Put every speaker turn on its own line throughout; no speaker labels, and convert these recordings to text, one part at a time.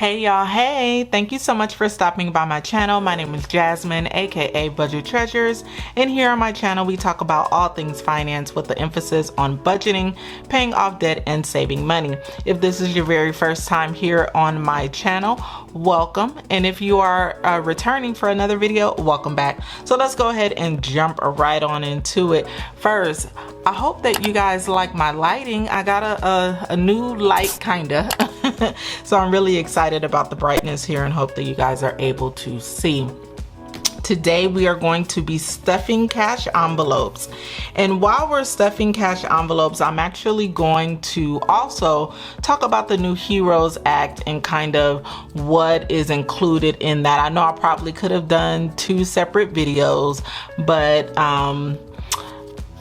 Hey y'all, hey, thank you so much for stopping by my channel. My name is Jasmine, aka Budget Treasures, and here on my channel we talk about all things finance with the emphasis on budgeting, paying off debt, and saving money. If this is your very first time here on my channel, welcome, and if you are returning for another video, welcome back. So let's go ahead and jump right on into it. First, I hope that you guys like my lighting. I got a new light kinda so I'm really excited about the brightness here and hope that you guys are able to see. Today we are going to be stuffing cash envelopes, and while we're stuffing cash envelopes, I'm actually going to also talk about the new HEROES Act and kind of what is included in that. I know I probably could have done two separate videos, but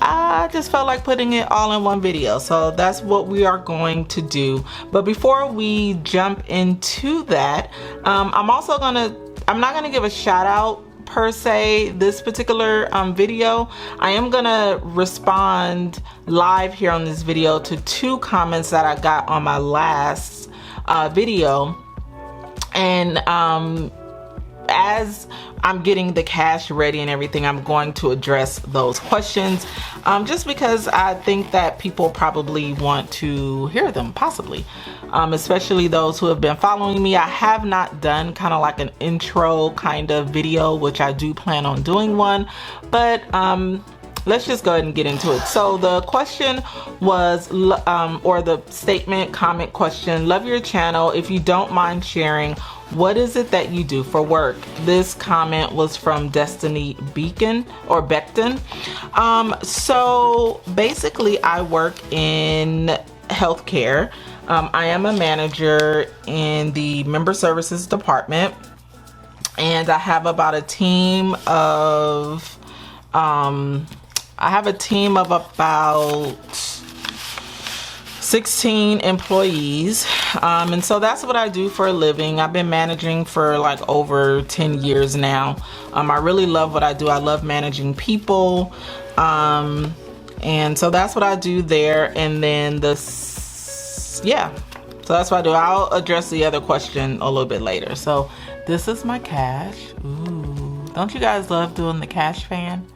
I just felt like putting it all in one video, so that's what we are going to do. But before we jump into that, I'm not gonna give a shout out per se this particular video. I am gonna respond live here on this video to two comments that I got on my last video, and as I'm getting the cash ready and everything, I'm going to address those questions just because I think that people probably want to hear them, possibly, especially those who have been following me. I have not done kind of like an intro kind of video, which I do plan on doing one, but let's just go ahead and get into it. So the question was, or the statement, comment, question: love your channel. If you don't mind sharing, what is it that you do for work? This comment was from Destiny Beacon or Becton. So basically I work in healthcare. I am a manager in the member services department, and I have about a team of about 16 employees, and so that's what I do for a living. I've been managing for like over 10 years now. I really love what I do. I love managing people, and so that's what I do there. And then so that's what I do. I'll address the other question a little bit later. So this is my cash. Ooh, don't you guys love doing the cash fan?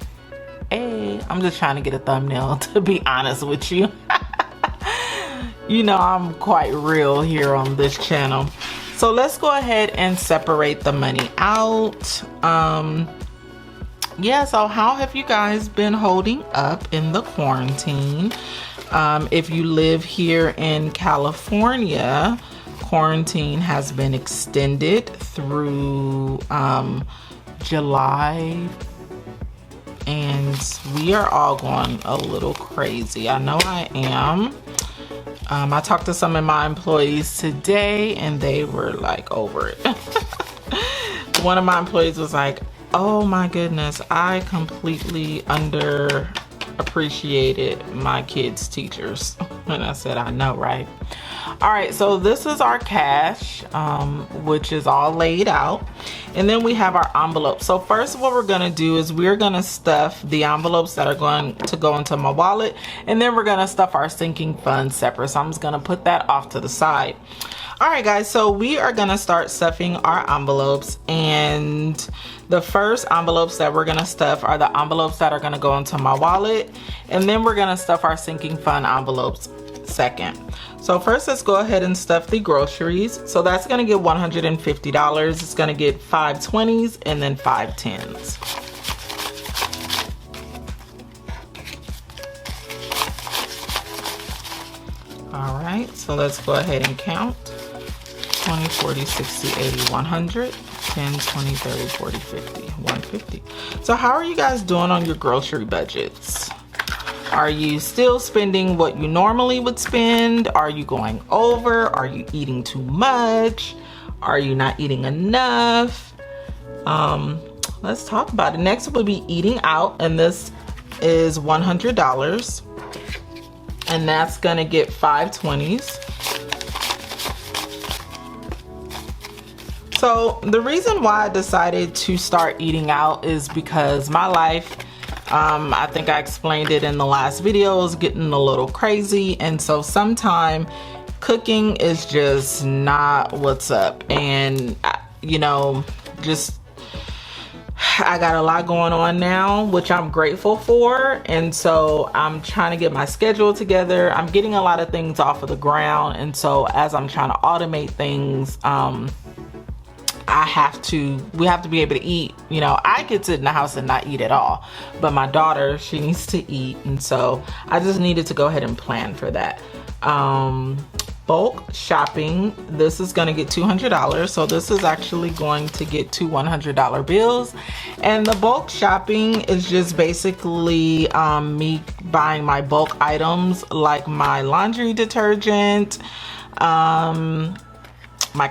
Hey, I'm just trying to get a thumbnail, to be honest with you. You know, I'm quite real here on this channel. So let's go ahead and separate the money out. So how have you guys been holding up in the quarantine? If you live here in California, quarantine has been extended through July, and we are all going a little crazy. I know I am. I talked to some of my employees today and they were like over it. One of my employees was like, oh my goodness, I completely underappreciated my kids' teachers. And I said, I know, right? All right, so this is our cash, which is all laid out. And then we have our envelopes. So first what we're gonna do is we're gonna stuff the envelopes that are going to go into my wallet, and then we're gonna stuff our sinking fund separate. So I'm just gonna put that off to the side. All right guys, so we are gonna start stuffing our envelopes, and the first envelopes that we're gonna stuff are the envelopes that are gonna go into my wallet, and then we're gonna stuff our sinking fund envelopes second. So first, let's go ahead and stuff the groceries. So that's gonna get $150. It's gonna get 5 20s and then 5 10s. All right, so let's go ahead and count. 20, 40, 60, 80, 100, 10, 20, 30, 40, 50, 150. So how are you guys doing on your grocery budgets? Are you still spending what you normally would spend? Are you going over? Are you eating too much? Are you not eating enough? Let's talk about it. Next will be eating out, and this is $100, and that's gonna get 5 20s. So the reason why I decided to start eating out is because my life, I think I explained it in the last video, is getting a little crazy, and so sometime cooking is just not what's up. And you know, just I got a lot going on now, which I'm grateful for. And so I'm trying to get my schedule together. I'm getting a lot of things off of the ground. And so as I'm trying to automate things, we have to be able to eat. You know, I could sit in the house and not eat at all, but my daughter, she needs to eat. And so I just needed to go ahead and plan for that. Bulk shopping, this is going to get $200. So this is actually going to get 2 $100 bills. And the bulk shopping is just basically me buying my bulk items, like my laundry detergent, my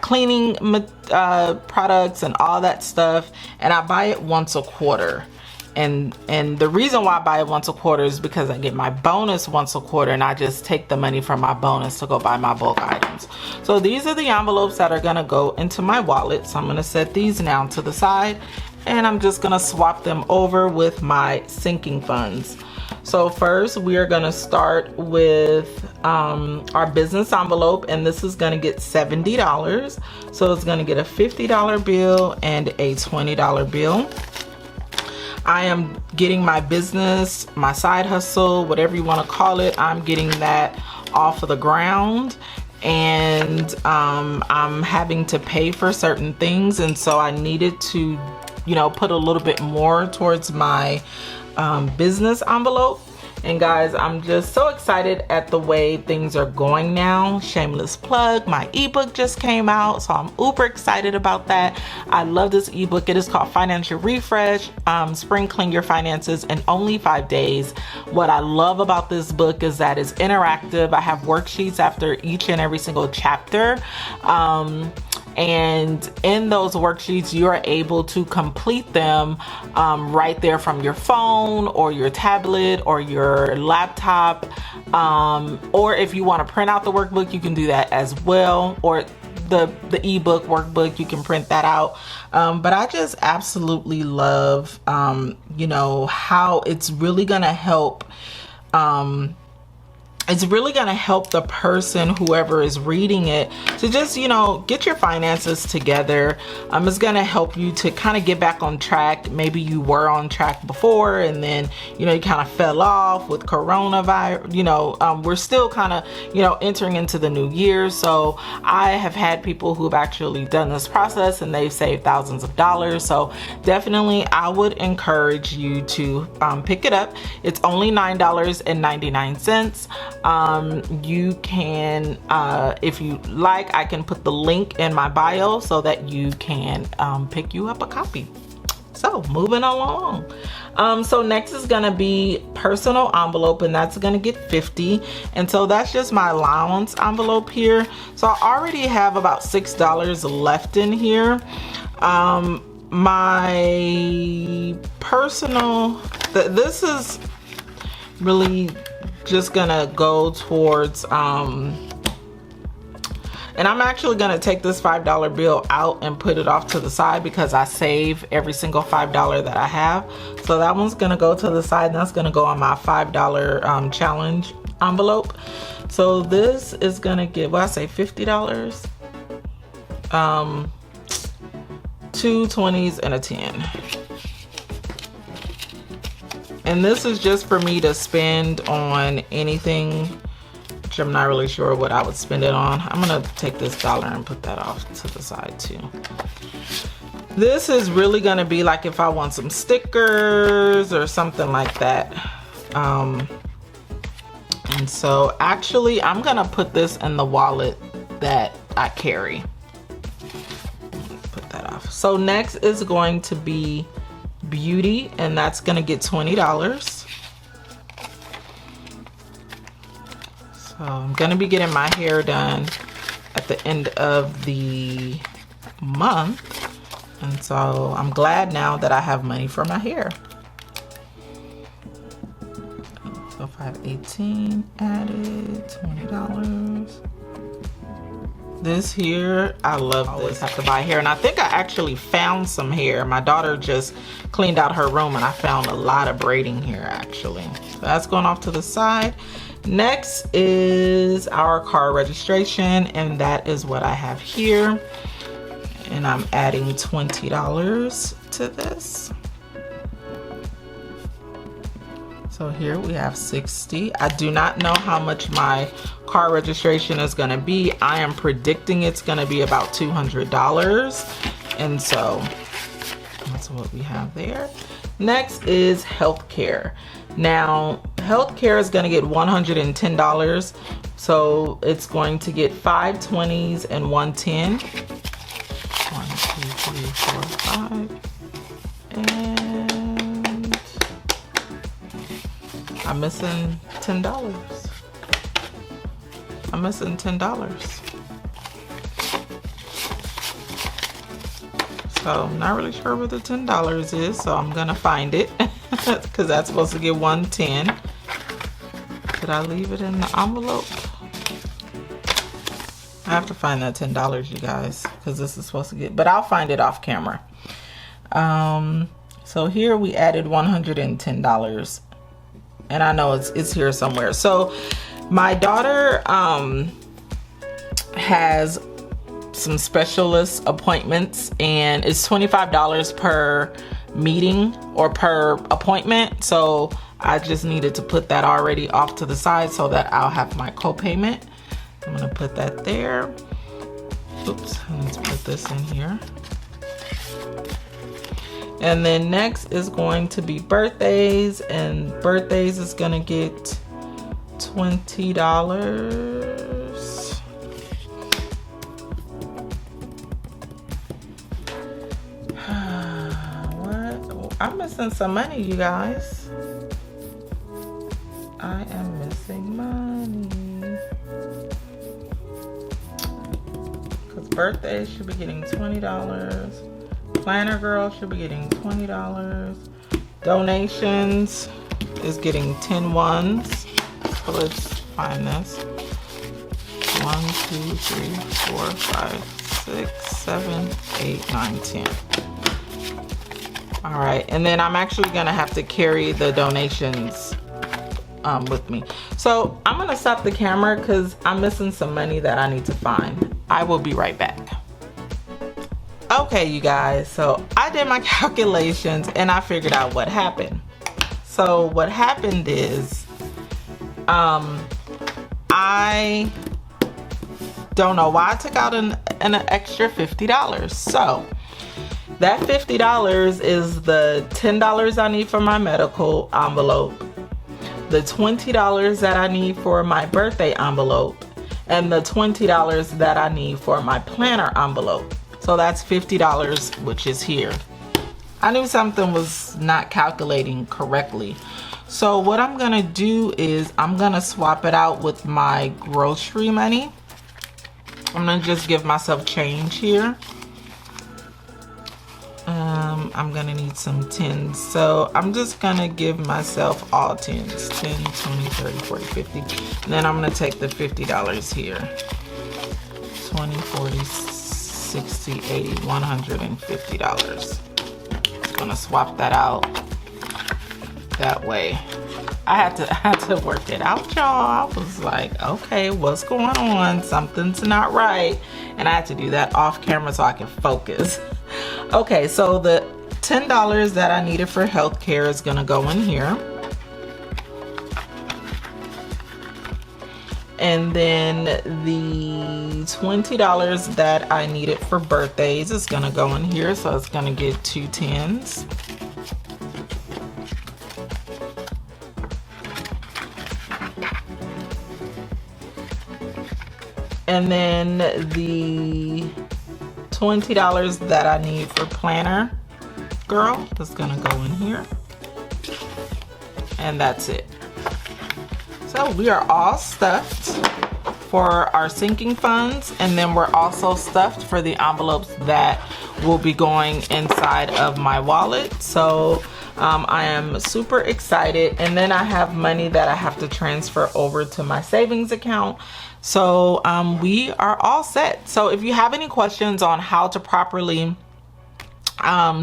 cleaning products and all that stuff. And I buy it once a quarter. And the reason why I buy it once a quarter is because I get my bonus once a quarter, and I just take the money from my bonus to go buy my bulk items. So these are the envelopes that are gonna go into my wallet. So I'm gonna set these now to the side, and I'm just gonna swap them over with my sinking funds. So first we are gonna start with our business envelope, and this is gonna get $70. So it's gonna get a $50 bill and a $20 bill. I am getting my business, my side hustle, whatever you want to call it, I'm getting that off of the ground. And I'm having to pay for certain things, and so I needed to, you know, put a little bit more towards my business envelope. And guys, I'm just so excited at the way things are going now. Shameless plug, my ebook just came out, so I'm uber excited about that. I love this ebook. It is called Financial Refresh, Spring Clean Your Finances in Only 5 Days. What I love about this book is that it's interactive. I have worksheets after each and every single chapter. And in those worksheets, you are able to complete them right there from your phone or your tablet or your laptop. Or if you want to print out the workbook, you can do that as well. Or the ebook workbook, you can print that out. But I just absolutely love, you know, how it's really going to help. It's really going to help the person, whoever is reading it, to just, you know, get your finances together. It's going to help you to kind of get back on track. Maybe you were on track before, and then, you know, you kind of fell off with coronavirus. You know, we're still kind of, you know, entering into the new year. So I have had people who have actually done this process, and they've saved thousands of dollars. So definitely I would encourage you to pick it up. It's only $9.99. You can, if you like, I can put the link in my bio so that you can pick you up a copy. So moving along. So next is gonna be personal envelope, and that's gonna get $50. And so that's just my allowance envelope here. So I already have about $6 left in here. My personal, this is really just gonna go towards and I'm actually gonna take this $5 bill out and put it off to the side, because I save every single $5 that I have. So that one's gonna go to the side, and that's gonna go on my $5 challenge envelope. So this is gonna get, well, I say $50, 2 20s and a 10. And this is just for me to spend on anything, which I'm not really sure what I would spend it on. I'm gonna take this dollar and put that off to the side too. This is really gonna be like if I want some stickers or something like that. And so actually I'm gonna put this in the wallet that I carry. Put that off. So next is going to be beauty, and that's gonna get $20. So I'm gonna be getting my hair done at the end of the month, and so I'm glad now that I have money for my hair. So 518 added, $20. This here, I love this. I always have to buy hair, and I think I actually found some hair. My daughter just cleaned out her room, and I found a lot of braiding hair actually. So that's going off to the side. Next is our car registration, and that is what I have here. And I'm adding $20 to this. So here we have 60. I do not know how much my car registration is gonna be. I am predicting it's gonna be about $200. And so that's what we have there. Next is healthcare. Now, healthcare is gonna get $110. So it's going to get 5 20s and 1 10. 1, 2, 3, 4, 5. And I'm missing $10. I'm missing $10. So I'm not really sure where the $10 is, so I'm gonna find it because that's supposed to get 110. Did I leave it in the envelope? I have to find that $10, you guys, because this is supposed to get, but I'll find it off camera. So here we added $110, and I know it's here somewhere. So my daughter has some specialist appointments, and it's $25 per meeting or per appointment. So I just needed to put that already off to the side so that I'll have my co-payment. I'm gonna put that there. Oops, let's put this in here. And then next is going to be birthdays, and birthdays is gonna get $20. I'm missing some money, you guys. I am missing money. Because birthdays should be getting $20. Planner girl should be getting $20. Donations is getting 10 ones. So let's find this. 1, 2, 3, 4, 5, 6, 7, 8, 9, 10. All right, and then I'm actually gonna have to carry the donations with me. So I'm gonna stop the camera because I'm missing some money that I need to find. I will be right back. Okay, you guys, so I did my calculations and I figured out what happened. So what happened is, I don't know why I took out an extra $50. So that $50 is the $10 I need for my medical envelope, the $20 that I need for my birthday envelope, and the $20 that I need for my planner envelope. So that's $50, which is here. I knew something was not calculating correctly. So what I'm gonna do is I'm gonna swap it out with my grocery money. I'm gonna just give myself change here. I'm gonna need some 10s. So I'm just gonna give myself all 10s. 10, 20, 30, 40, 50. And then I'm gonna take the $50 here. 20, 40, 60, 80, $150. Just gonna swap that out that way. I had to work it out, y'all. I was like, okay, what's going on? Something's not right. And I had to do that off camera so I can focus. Okay, so the $10 that I needed for healthcare is gonna go in here. And then the $20 that I needed for birthdays is gonna go in here. So it's gonna get 2 10s. And then the $20 that I need for planner girl is gonna go in here. And that's it. So we are all stuffed for our sinking funds, and then we're also stuffed for the envelopes that will be going inside of my wallet. So I am super excited. And then I have money that I have to transfer over to my savings account. So we are all set. So if you have any questions on how to properly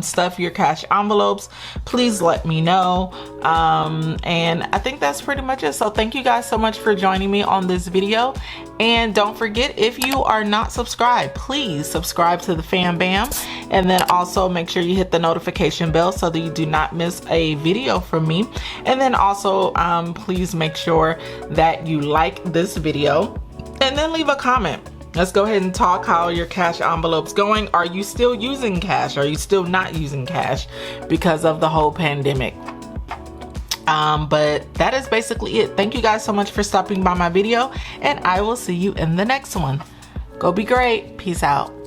stuff your cash envelopes, please let me know. And I think that's pretty much it. So thank you guys so much for joining me on this video. And don't forget, if you are not subscribed, please subscribe to the Fam Bam, and then also make sure you hit the notification bell so that you do not miss a video from me. And then also please make sure that you like this video and then leave a comment. Let's go ahead and talk how your cash envelope's going. Are you still using cash? Are you still not using cash because of the whole pandemic? But that is basically it. Thank you guys so much for stopping by my video, and I will see you in the next one. Go be great. Peace out.